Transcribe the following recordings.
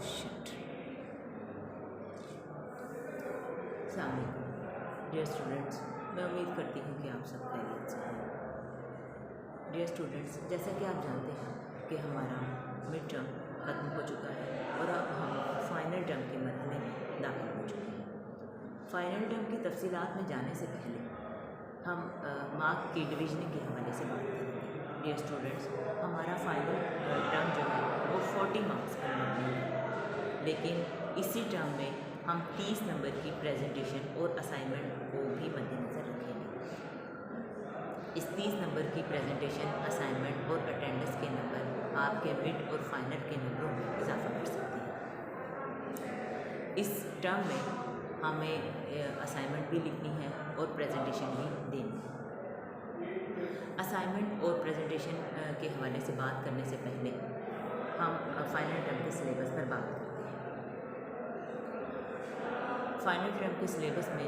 Shit. अस्सलाम वालेकुम dear students, मैं उम्मीद करती हूँ कि आप सब खैरियत से हैं। डियर स्टूडेंट्स, जैसा कि आप जानते हैं कि हमारा मिड टर्म ख़त्म हो चुका है और अब हम फ़ाइनल टर्म के मरहले में दाखिल हो चुके हैं। फ़ाइनल टर्म की तफसीलात में जाने से पहले हम मार्क की डिवीजनिंग के हवाले से बात करेंगे। डियर स्टूडेंट्स, हमारा फ़ाइनल टर्म जो है वो 40 मार्क्स पर मबनी है, लेकिन इसी टर्म में हम 30 नंबर की प्रेजेंटेशन और असाइनमेंट को भी मद्देनज़र रखेंगे। इस 30 नंबर की प्रेजेंटेशन, असाइनमेंट और अटेंडेंस के नंबर आपके मिड और फाइनल के नंबरों में इजाफा कर सकते हैं। इस टर्म में हमें असाइनमेंट भी लिखनी है और प्रेजेंटेशन भी देनी है। असाइनमेंट और प्रेजेंटेशन के हवाले से बात करने से पहले हम फाइनल टर्म के सिलेबस पर बात करते हैं। फाइनल टर्म के सिलेबस में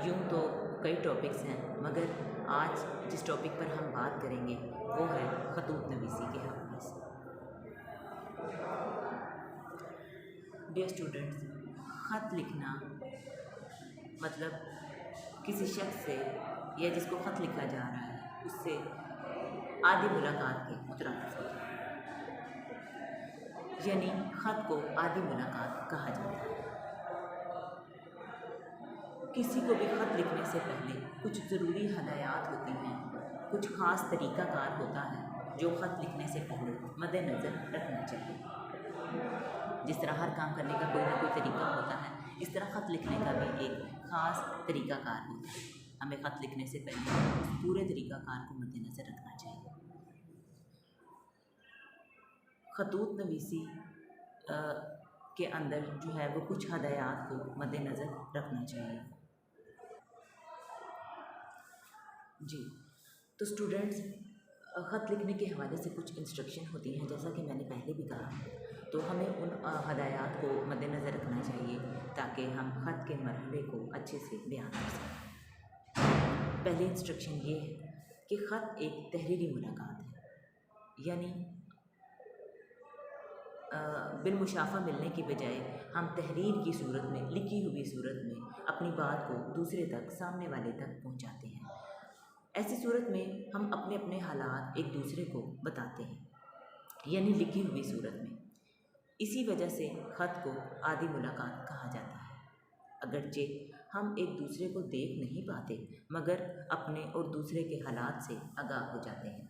यूँ तो कई टॉपिक्स हैं, मगर आज जिस टॉपिक पर हम बात करेंगे वो है खतूत नवीसी के हवाले से। डियर स्टूडेंट्स, ख़त लिखना मतलब किसी शख्स से या जिसको ख़त लिखा जा रहा है उससे आदि मुलाकात के मुतरादिफ होता है, यानी ख़त को आदि मुलाकात कहा जाता है। किसी को भी ख़त लिखने से पहले कुछ ज़रूरी हदायत होती हैं, कुछ ख़ास तरीक़ाकार होता है जो ख़त लिखने से पहले मद्देनज़र रखना चाहिए। जिस तरह हर काम करने का कोई ना कोई तरीका होता है, इस तरह ख़त लिखने का भी एक ख़ास तरीक़ाकार होता है। हमें ख़त लिखने से पहले उस पूरे तरीक़ाकार को मद्देनज़र रखना चाहिए। खतूत नवीसी के अंदर जो है वो कुछ हदायत को मद्देनज़र रखना चाहिए। जी, तो स्टूडेंट्स, ख़त लिखने के हवाले से कुछ इंस्ट्रक्शन होती हैं, जैसा कि मैंने पहले भी कहा, तो हमें उन हदायत को मद्देनज़र रखना चाहिए ताकि हम ख़त के मरहले को अच्छे से बयान कर सकें। पहली इंस्ट्रक्शन ये है कि ख़त एक तहरीरी मुलाकात है, यानी बिलमुशाफ़ा मिलने की बजाय हम तहरीर की सूरत में, लिखी हुई सूरत में अपनी बात को दूसरे तक, सामने वाले तक पहुंचाते हैं। ऐसी सूरत में हम अपने अपने हालात एक दूसरे को बताते हैं, यानी लिखी हुई सूरत में। इसी वजह से ख़त को आदि मुलाकात कहा जाता है। अगरचे हम एक दूसरे को देख नहीं पाते, मगर अपने और दूसरे के हालात से आगाह हो जाते हैं।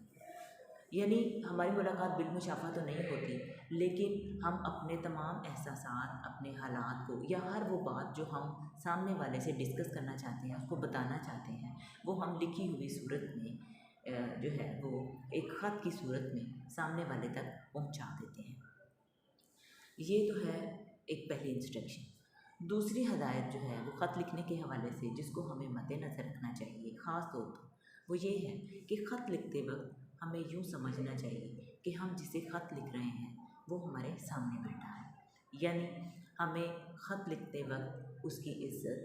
यानी हमारी मुलाकात बिलमुशाफ़ा तो नहीं होती, लेकिन हम अपने तमाम एहसासात, अपने हालात को या हर वो बात जो हम सामने वाले से डिस्कस करना चाहते हैं, उसको बताना चाहते हैं, वो हम लिखी हुई सूरत में जो है वो एक ख़त की सूरत में सामने वाले तक पहुंचा देते हैं। ये तो है एक पहली इंस्ट्रक्शन। दूसरी हदायत जो है वो ख़त लिखने के हवाले से जिसको हमें मद्देनज़र रखना चाहिए ख़ास तौर पर, वो ये है कि ख़त लिखते वक्त हमें यूँ समझना चाहिए कि हम जिसे ख़त लिख रहे हैं वो हमारे सामने बैठा है, यानी हमें ख़त लिखते वक्त उसकी इज़्ज़त,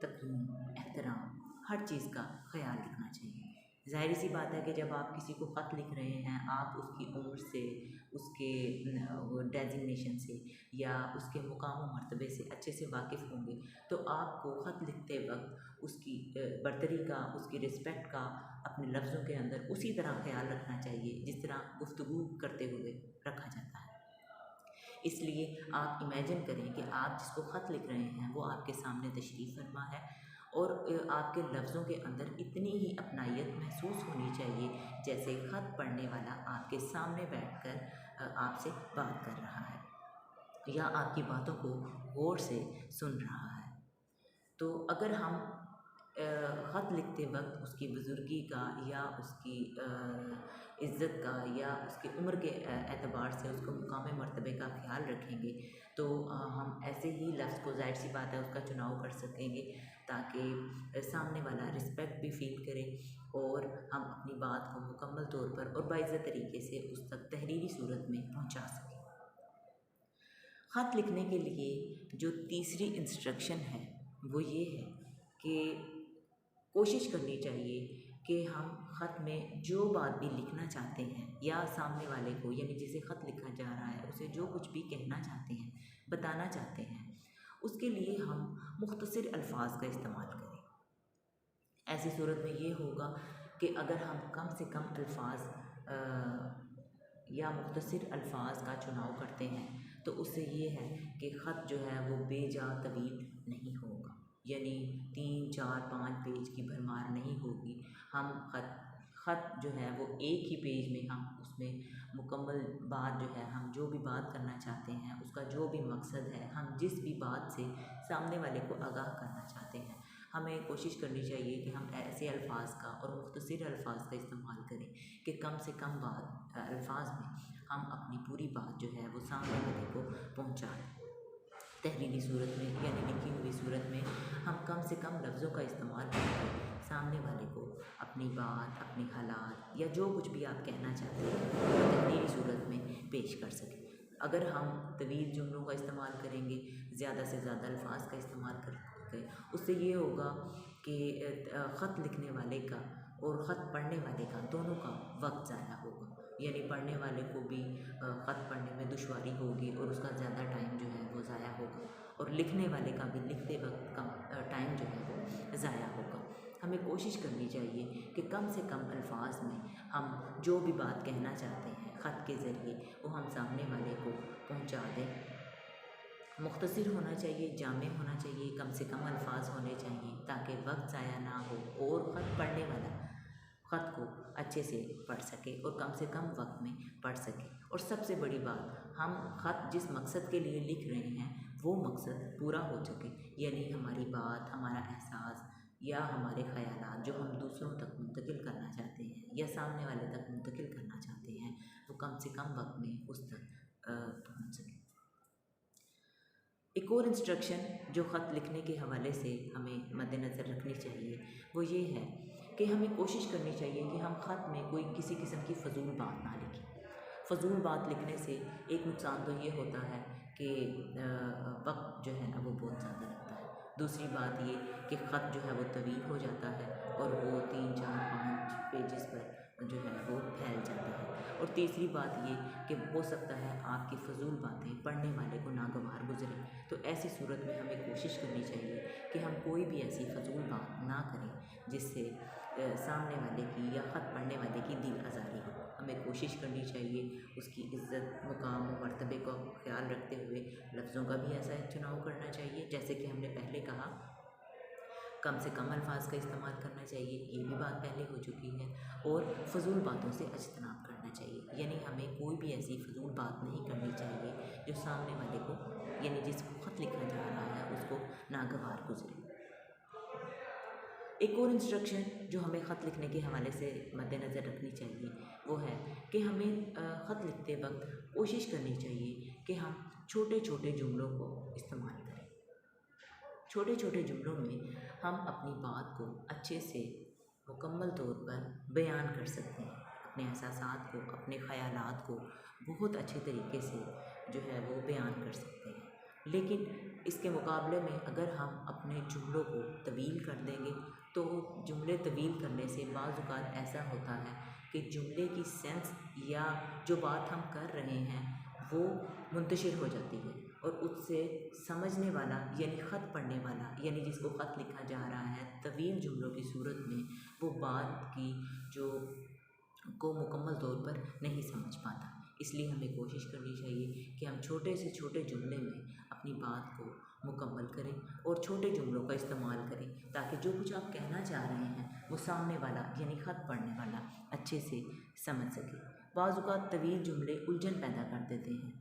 तक़रीम, एहतराम, हर चीज़ का ख़याल रखना चाहिए। ज़ाहिर सी बात है कि जब आप किसी को ख़त लिख रहे हैं, आप उसकी उम्र से, उसके डेजिग्नेशन से या उसके मुकाम व मर्तबे से अच्छे से वाकिफ़ होंगे, तो आपको ख़त लिखते वक्त उसकी बरतरी का, उसकी रिस्पेक्ट का अपने लफ्ज़ों के अंदर उसी तरह ख़याल रखना चाहिए जिस तरह गुफ्तगू करते हुए रखा जाता है। इसलिए आप इमेजिन करें कि आप जिसको ख़त लिख रहे हैं वो आपके सामने तशरीफ़ फरमा है और आपके लफ्ज़ों के अंदर इतनी ही अपनायत महसूस होनी चाहिए जैसे ख़त पढ़ने वाला आपके सामने बैठकर आपसे बात कर रहा है या आपकी बातों को गौर से सुन रहा है। तो अगर हम ख़त लिखते वक्त उसकी बुज़ुर्गी का या उसकी इज़्ज़त का या उसकी उम्र के एतबार से उसको मुकाम मर्तबे का ख़याल रखेंगे, तो हम ऐसे ही लफ्ज़ को, ज़ाहिर सी बात है, उसका चुनाव कर सकेंगे ताकि सामने वाला रिस्पेक्ट भी फ़ील करे और हम अपनी बात को मुकम्मल तौर पर और बाइज़्ज़त तरीके से उस तक तहरीरी सूरत में पहुँचा सकें। ख़त लिखने के लिए जो तीसरी इंस्ट्रक्शन है वो ये है कि कोशिश करनी चाहिए कि हम ख़त में जो बात भी लिखना चाहते हैं या सामने वाले को यानी जिसे ख़त लिखा जा रहा है उसे जो कुछ भी कहना चाहते हैं, बताना चाहते हैं, उसके लिए हम मुख्तसर अल्फाज का इस्तेमाल करें। ऐसी सूरत में ये होगा कि अगर हम कम से कम अल्फाज या मुख्तसर अल्फाज का चुनाव करते हैं तो उससे ये है कि ख़त जो है वो बेजा तवील नहीं होगा, यानी 3, 4, 5 पेज की भरमार नहीं होगी। हम ख़त जो है वो एक ही पेज में हम उसमें मुकम्मल बात जो है, हम जो भी बात करना चाहते हैं, उसका जो भी मकसद है, हम जिस भी बात से सामने वाले को आगाह करना चाहते हैं, हमें कोशिश करनी चाहिए कि हम ऐसे अल्फाज का और मुख्तसर अल्फाज का इस्तेमाल करें कि कम से कम अल्फाज में हम अपनी पूरी बात जो है वो सामने वाले को पहुँचाएँ। तहरीरी सूरत में यानी लिखी हुई सूरत में हम कम से कम लफ्ज़ों का इस्तेमाल करके सामने वाले को अपनी बात, अपने हालात या जो कुछ भी आप कहना चाहते हैं वो तहरीरी सूरत में पेश कर सकें। अगर हम तवील जुमलों का इस्तेमाल करेंगे, ज़्यादा से ज़्यादा अल्फाज का इस्तेमाल करके, उससे ये होगा कि ख़त लिखने वाले का और ख़त पढ़ने वाले का दोनों का वक्त ज़्यादा होगा, यानी पढ़ने वाले को भी ख़त पढ़ने में दुश्वारी होगी और उसका ज़्यादा टाइम जो है वो ज़ाया होगा, और लिखने वाले का भी लिखते वक्त कम टाइम जो है वो ज़ाया होगा। हमें कोशिश करनी चाहिए कि कम से कम अल्फाज में हम जो भी बात कहना चाहते हैं ख़त के ज़रिए वो हम सामने वाले को पहुंचा दें। मुख्तसर होना चाहिए, जामे होना चाहिए, कम से कम अल्फाज होने चाहिए ताकि वक्त ज़ाया ना हो और ख़त पढ़ने वाला ख़त को अच्छे से पढ़ सके और कम से कम वक्त में पढ़ सके। और सबसे बड़ी बात, हम ख़त जिस मकसद के लिए लिख रहे हैं वो मकसद पूरा हो सके, यानी हमारी बात, हमारा एहसास या हमारे ख़यालात जो हम दूसरों तक मुंतकिल करना चाहते हैं या सामने वाले तक मुंतकिल करना चाहते हैं वो कम से कम वक्त में उस तक पहुँच सके। एक और इंस्ट्रक्शन जो ख़त लिखने के हवाले से हमें मद्देनज़र रखनी चाहिए वो ये है कि हमें कोशिश करनी चाहिए कि हम ख़त में कोई किसी किस्म की फ़जूल बात ना लिखें। फ़जूल बात लिखने से एक नुकसान तो ये होता है कि वक्त जो है ना वो बहुत ज़्यादा लगता है। दूसरी बात ये कि ख़त जो है वो तवील हो जाता है और वो 3, 4, 5 पेजेस पर जो है वो फैल जाता है। और तीसरी बात ये कि हो सकता है आपकी फ़जूल बातें पढ़ने वाले को नागवार गुजरें, तो ऐसी सूरत में हमें कोशिश करनी चाहिए कि हम कोई भी ऐसी फ़जूल बात ना करें जिससे सामने वाले की या ख़त पढ़ने वाले की दिल आज़ारी हो। हमें कोशिश करनी चाहिए उसकी इज़्ज़त, मुकाम और मर्तबे का ख्याल रखते हुए लफ्ज़ों का भी ऐसा चुनाव करना चाहिए जैसे कि हमने पहले कहा, कम से कम अल्फाज का इस्तेमाल करना चाहिए, ये भी बात पहले हो चुकी है, और फ़जूल बातों से अज्तनाब करना चाहिए, यानी हमें कोई भी ऐसी फ़जूल बात नहीं करनी चाहिए जो सामने वाले को यानी जिसको ख़त लिखा जा रहा है उसको नागवार गुजरे। एक और इंस्ट्रक्शन जो हमें ख़त लिखने के हवाले से मद्देनज़र रखनी चाहिए वो है कि हमें ख़त लिखते वक्त कोशिश करनी चाहिए कि हम छोटे छोटे जुमलों को इस्तेमाल करें। छोटे छोटे जुमलों में हम अपनी बात को अच्छे से मुकम्मल तौर पर बयान कर सकते हैं, अपने एहसासात को, अपने ख़यालात को बहुत अच्छे तरीके से जो है वो बयान कर सकते हैं। लेकिन इसके मुकाबले में अगर हम अपने जुमलों को तवील कर देंगे तो जुमले तवील करने से बाज़ औक़ात ऐसा होता है कि जुमले की सेंस या जो बात हम कर रहे हैं वो मुंतशिर हो जाती है और उससे समझने वाला यानी ख़त पढ़ने वाला यानी जिसको ख़त लिखा जा रहा है तवील जुमलों की सूरत में वो बात की जो को मुकम्मल तौर पर नहीं समझ पाता। इसलिए हमें कोशिश करनी चाहिए कि हम छोटे से छोटे जुमले में अपनी बात को मुकम्मल करें और छोटे जुमलों का इस्तेमाल करें ताकि जो कुछ आप कहना चाह रहे हैं वो सामने वाला यानी ख़त पढ़ने वाला अच्छे से समझ सके। बाज़ औक़ात तवील जुमले उलझन पैदा कर देते हैं,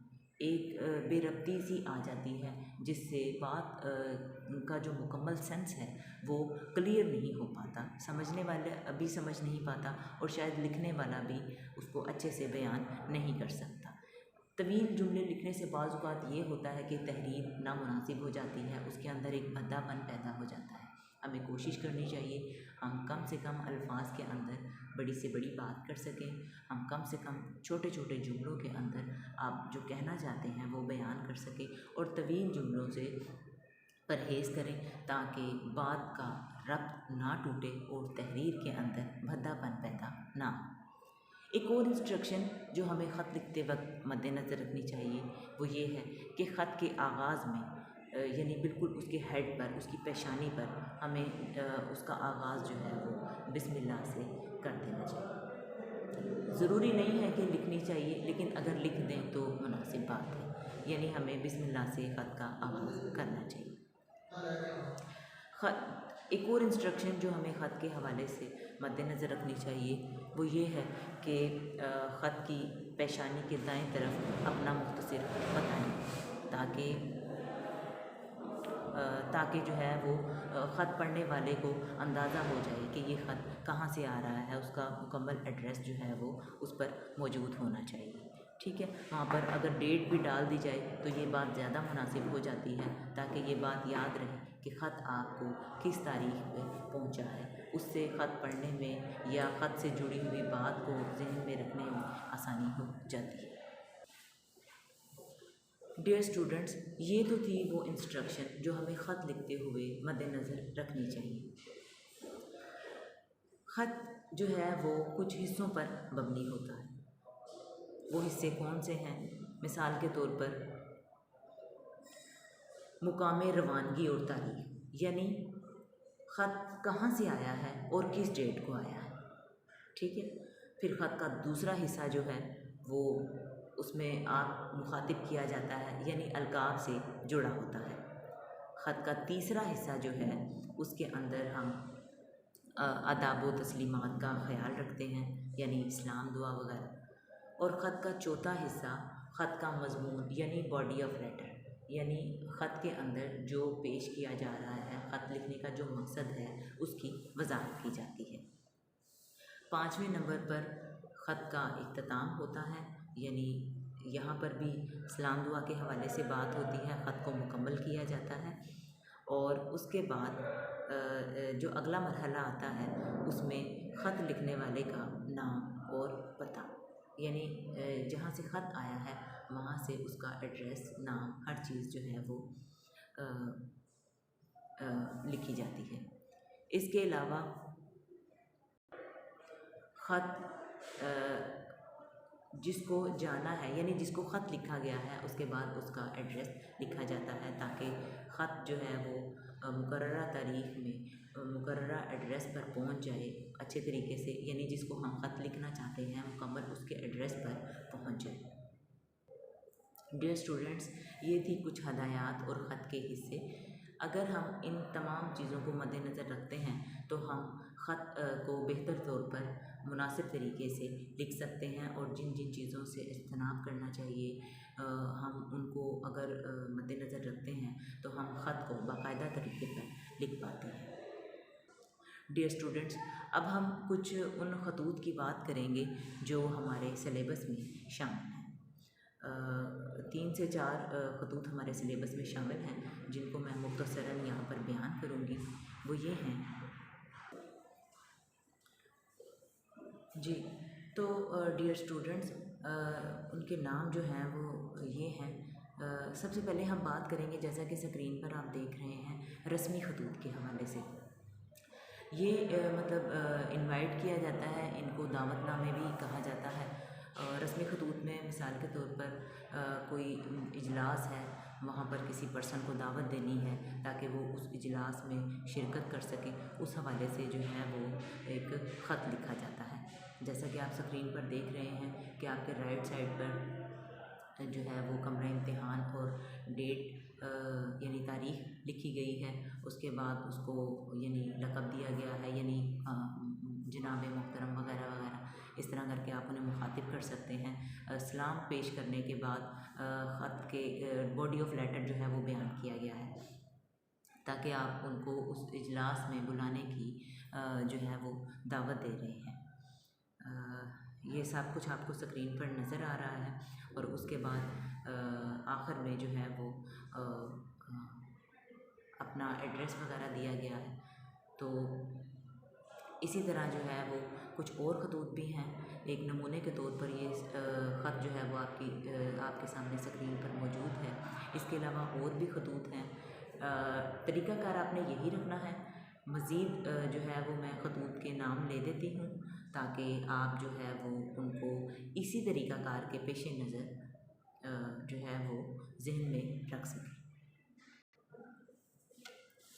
एक बेरब्ती सी आ जाती है जिससे बात का जो मुकम्मल सेंस है वो क्लियर नहीं हो पाता, समझने वाला अभी समझ नहीं पाता और शायद लिखने वाला भी उसको अच्छे से बयान नहीं कर सकता। तवील जुमले लिखने से बाज़ औक़ात ये होता है कि तहरीर नामुनासिब हो जाती है, उसके अंदर एक भद्दापन पैदा हो जाता है। हमें कोशिश करनी चाहिए हम कम से कम अल्फाज के अंदर बड़ी से बड़ी बात कर सकें, हम कम से कम छोटे छोटे जुमलों के अंदर आप जो कहना चाहते हैं वो बयान कर सकें और तवील जुमलों से परहेज़ करें ताकि बात का रब्त ना टूटे और तहरीर के अंदर भद्दापन पैदा ना हो। एक और इंस्ट्रक्शन जो हमें ख़त लिखते वक्त मद्देनज़र रखनी चाहिए वो ये है कि ख़त के आगाज़ में यानी बिल्कुल उसके हेड पर, उसकी पेशानी पर हमें उसका आगाज़ जो है वो बिस्मिल्लाह से कर देना चाहिए। ज़रूरी नहीं है कि लिखनी चाहिए, लेकिन अगर लिख दें तो मुनासिब बात है, यानी हमें बिस्मिल्लाह से ख़त का आगाज़ करना चाहिए। एक और इंस्ट्रक्शन जो हमें ख़त के हवाले से मद्देनज़र रखनी चाहिए वो ये है कि ख़त की पेशानी के दाएं तरफ अपना मुख्तसर बताएं ताकि जो है वो ख़त पढ़ने वाले को अंदाज़ा हो जाए कि ये ख़त कहाँ से आ रहा है, उसका मुकम्मल एड्रेस जो है वो उस पर मौजूद होना चाहिए। ठीक है, वहाँ पर अगर डेट भी डाल दी जाए तो ये बात ज़्यादा मुनासिब हो जाती है ताकि ये बात याद रहे कि ख़त आपको किस तारीख़ पे पहुँचा है। उससे ख़त पढ़ने में या ख़त से जुड़ी हुई बात को ज़हन में रखने में आसानी हो जाती है। डियर स्टूडेंट्स, ये तो थी वो इंस्ट्रक्शन जो हमें ख़त लिखते हुए मद्देनज़र रखनी चाहिए। ख़त जो है वो कुछ हिस्सों पर मबनी होता है। वो हिस्से कौन से हैं? मिसाल के तौर पर मुकामे रवानगी और तारीख़, यानी ख़त कहाँ से आया है और किस डेट को आया है। ठीक है, फिर ख़त का दूसरा हिस्सा जो है वो उसमें आप मुखातिब किया जाता है, यानी अलकाब से जुड़ा होता है। ख़त का तीसरा हिस्सा जो है उसके अंदर हम आदाब व तस्लीमात का ख़याल रखते हैं, यानी इस्लाम, दुआ वगैरह। और ख़त का चौथा हिस्सा ख़त का मज़मून यानी बॉडी ऑफ़ लेटर, यानी ख़त के अंदर जो पेश किया जा रहा है, ख़त लिखने का जो मकसद है उसकी वज़ाहत की जाती है। 5वें नंबर पर ख़त का इख्तिताम होता है, यानी यहाँ पर भी सलाम दुआ के हवाले से बात होती है, ख़त को मुकम्मल किया जाता है। और उसके बाद जो अगला मरहला आता है उसमें ख़त लिखने वाले का नाम और पता, यानी जहाँ से ख़त आया है वहाँ से उसका एड्रेस, नाम, हर चीज़ जो है वो लिखी जाती है। इसके अलावा ख़त जिसको जाना है, यानी जिसको ख़त लिखा गया है उसके बाद उसका एड्रेस लिखा जाता है ताकि ख़त जो है वो मुकर्ररा तारीख़ में मुकर्ररा एड्रेस पर पहुंच जाए अच्छे तरीके से, यानी जिसको हम ख़त लिखना चाहते हैं मुकम्मल उसके एड्रेस पर पहुंच जाए। डियर स्टूडेंट्स, ये थी कुछ हदायत और ख़त के हिस्से। अगर हम इन तमाम चीज़ों को मद्देनज़र रखते हैं तो हम ख़त को बेहतर तौर पर मुनासिब तरीके से लिख सकते हैं, और जिन जिन चीज़ों से इज्तनाब करना चाहिए हम उनको अगर मद्देनज़र रखते हैं तो हम ख़त को बाकायदा तरीके पर लिख पाते हैं। डियर स्टूडेंट्स, अब हम कुछ उन खतूत की बात करेंगे जो हमारे सिलेबस में शामिल हैं। 3 से 4 खतूत हमारे सिलेबस में शामिल हैं जिनको मैं मुख्तसरन यहाँ पर बयान करूँगी। वो ये हैं जी। तो डियर स्टूडेंट्स, उनके नाम जो हैं वो ये हैं। सबसे पहले हम बात करेंगे, जैसा कि स्क्रीन पर आप देख रहे हैं, रस्मी खतूत के हवाले से। ये मतलब इनवाइट किया जाता है, इनको दावतनामे भी कहा जाता है। रस्मी खतूत में मिसाल के तौर पर कोई इजलास है, वहाँ पर किसी पर्सन को दावत देनी है ताकि वो उस इजलास में शिरकत कर सके, उस हवाले से जो है वो एक ख़त लिखा जाता है। जैसा कि आप स्क्रीन पर देख रहे हैं कि आपके राइट साइड पर जो है वो कमरा इम्तिहान और डेट यानी तारीख़ लिखी गई है। उसके बाद उसको यानी लक़ब दिया गया है, यानी जनाब मोहतरम वगैरह वगैरह, इस तरह करके आप उन्हें मुखातिब कर सकते हैं। सलाम पेश करने के बाद ख़त के बॉडी ऑफ़ लेटर जो है वो बयान किया गया है ताकि आप उनको उस इजलास में बुलाने की जो है वो दावत दे रहे हैं। ये सब कुछ आपको स्क्रीन पर नज़र आ रहा है। और उसके बाद आखिर में जो है वो अपना एड्रेस वगैरह दिया गया है। तो इसी तरह जो है वो कुछ और खतूत भी हैं। एक नमूने के तौर पर ये ख़त जो है वो आपके सामने स्क्रीन पर मौजूद है। इसके अलावा और भी खतूत हैं। तरीक़ाकार आपने यही रखना है। मज़ीद जो है वो मैं खतूत के नाम ले देती हूँ ताकि आप जो है वो उनको इसी तरीक़ाकार के पेश नज़र जो है वो ज़हन में रख सकें।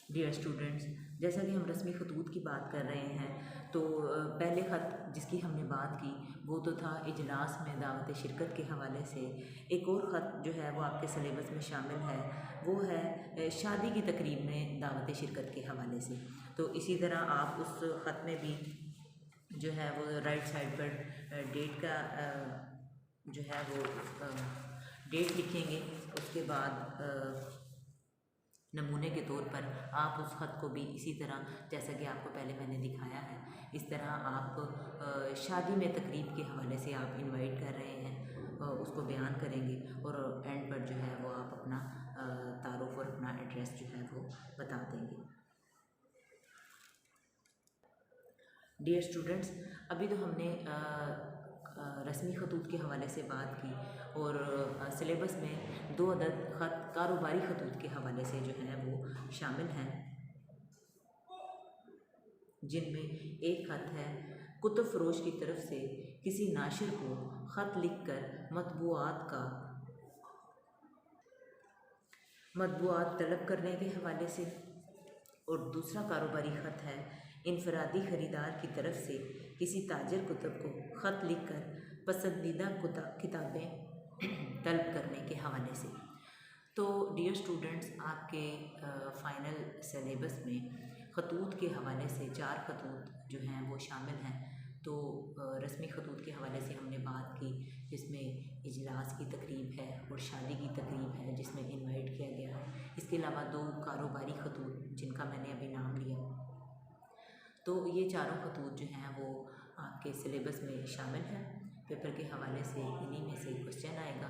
डियर स्टूडेंट्स, जैसा कि हम रस्मी खतूत की बात कर रहे हैं तो पहले ख़त जिसकी हमने बात की वो तो था इजलास में दावत शिरकत के हवाले से। एक और ख़त जो है वो आपके सिलेबस में शामिल है, वो है शादी की तकरीब में दावत शिरकत के हवाले से। तो इसी तरह आप उस ख़त में भी जो है वो राइट साइड पर डेट का जो है वो डेट लिखेंगे। उसके बाद नमूने के तौर पर आप उस ख़त को भी इसी तरह, जैसा कि आपको पहले मैंने दिखाया है, इस तरह आप शादी में तकरीब के हवाले से आप इनवाइट कर रहे हैं, उसको बयान करेंगे और एंड पर जो है वो आप अपना तारुफ और अपना एड्रेस जो है वो बता देंगे। डियर स्टूडेंट्स, अभी तो हमने रस्मी खतूत के हवाले से बात की और सिलेबस में 2 अदद ख़त कारोबारी खतूत के हवाले से जो है वो शामिल हैं, जिनमें एक ख़त है कुतुब फ़रोश की तरफ से किसी नाशिर को ख़त लिखकर मतबूआत तलब करने के हवाले से, और दूसरा कारोबारी ख़त है इनफरादी ख़रीदार की तरफ से किसी ताजिर कुतुब को ख़त लिखकर पसंदीदा किताबें तलब करने के हवाले से। तो डियर स्टूडेंट्स, आपके फ़ाइनल सिलेबस में खतूत के हवाले से 4 खतूत जो हैं वो शामिल हैं। तो रस्मी खतूत के हवाले से हमने बात की, जिसमें इजलास की तकरीब है और शादी की तकरीब है जिसमें इनवाइट किया गया है। इसके अलावा 2 कारोबारी खतूत जिनका मैंने अभी नाम लिया। तो ये चारों खतूत जो हैं वो आपके सिलेबस में शामिल हैं। पेपर के हवाले से इन्हीं में से क्वेश्चन आएगा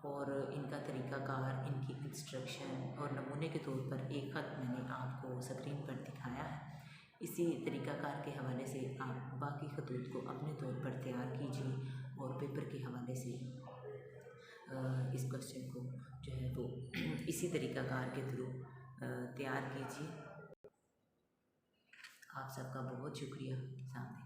और इनका तरीक़ाकार, इनकी इंस्ट्रक्शन और नमूने के तौर पर एक ख़त मैंने आपको स्क्रीन पर दिखाया है। इसी तरीक़ाकार के हवाले से आप बाकी खतूत को अपने तौर पर तैयार कीजिए और पेपर के हवाले से इस क्वेश्चन को जो है वो इसी तरीक़ाकार के थ्रू तैयार कीजिए। आप सबका बहुत शुक्रिया। सामने